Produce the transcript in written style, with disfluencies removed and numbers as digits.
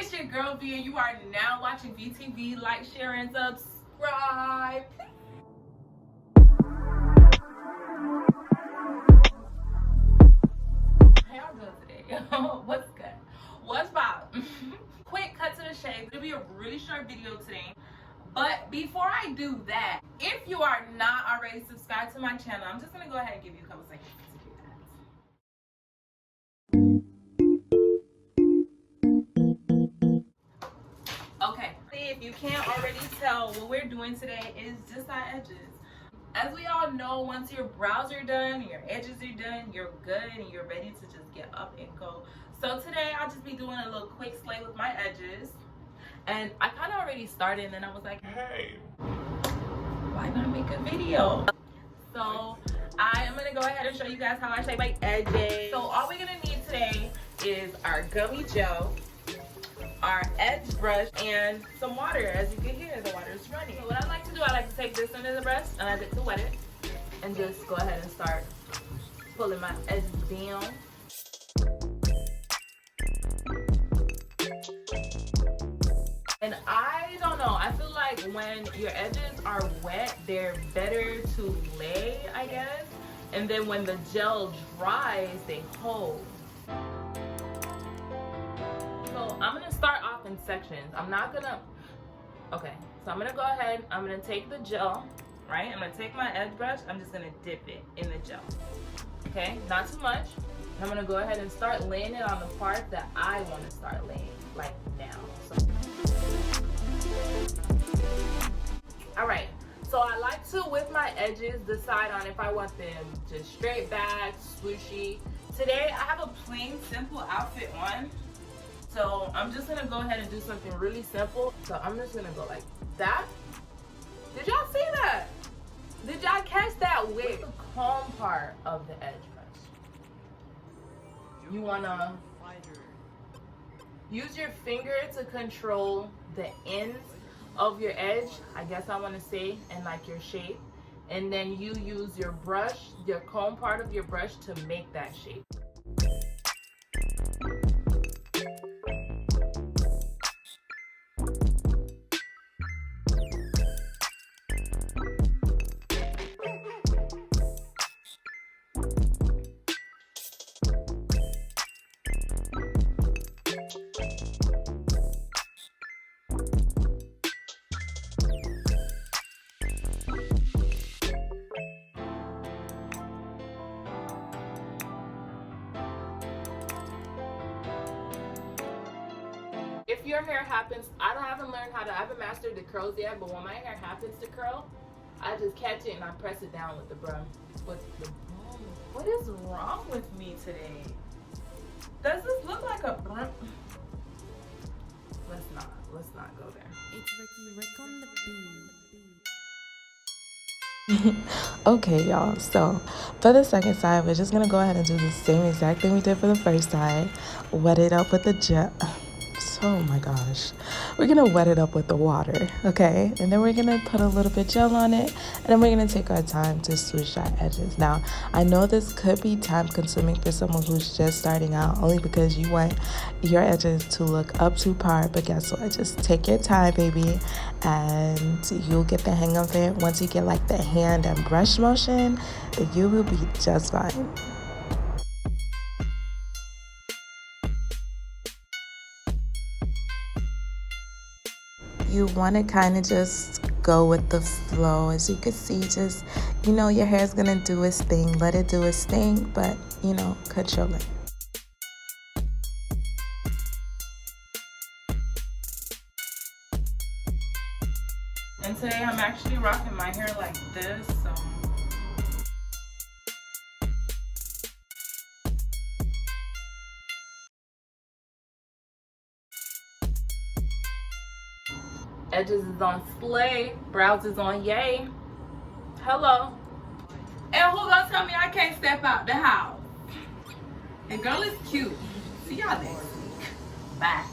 It's your girl V, and you are now watching VTV. Like, share, and subscribe. How y'all doing today? What's good? What's up? Quick cut to the chase. It'll be a really short video today. But before I do that, if you are not already subscribed to my channel, I'm just gonna go ahead and give you a couple seconds to do that. Okay, if you can't already tell, what we're doing today is just our edges. As we all know, once your brows are done, your edges are done, you're good and you're ready to just get up and go. So today I'll just be doing a little quick slate with my edges. And I kind of already started, and then I was like, hey, why not make a video? So I am gonna go ahead and show you guys how I shape my edges. So all we're gonna need today is our gummy gel, our edge brush, and some water. As you can hear, the water is running. So what I like to do, I like to take this under the brush and I like to wet it and just go ahead and start pulling my edges down. And I don't know, I feel like when your edges are wet, they're better to lay, I guess. And then when the gel dries, they hold. So I'm gonna start off in sections. I'm gonna go ahead, I'm gonna take the gel, right? I'm gonna take my edge brush, I'm just gonna dip it in the gel. Okay, not too much. I'm gonna go ahead and start laying it on the part that I wanna start laying, like now. Alright, so I like to, with my edges, decide on if I want them just straight back, swooshy. Today I have a plain, simple outfit on. So I'm just gonna go ahead and do something really simple. So I'm just gonna go like that. Did y'all see that? Did y'all catch that with the comb part of the edge brush? You wanna use your finger to control the ends of your edge, I guess I wanna say, and like your shape. And then you use your brush, your comb part of your brush to make that shape. If your hair happens, I haven't mastered the curls yet, but when my hair happens to curl, I just catch it and I press it down with the broom. What is wrong with me today? Does this look like a broom? Let's not go there. It's Ricky Rick on the beat. Okay, y'all, so for the second side, we're just gonna go ahead and do the same exact thing we did for the first side. Wet it up with the gel. Oh my gosh, we're gonna wet it up with the water, okay? And then we're gonna put a little bit gel on it, and then we're gonna take our time to swoosh our edges. Now, I know this could be time consuming for someone who's just starting out, only because you want your edges to look up to par, but guess what? Just take your time, baby, and you'll get the hang of it. Once you get like the hand and brush motion, you will be just fine. You want to kind of just go with the flow. As you can see, just, you know, your hair is going to do its thing. Let it do its thing, but, you know, control it. And today I'm actually rocking my hair like this, so. Edges is on slay, brows is on yay. Hello. And who gonna tell me I can't step out the house? The girl is cute. See y'all next week. Bye.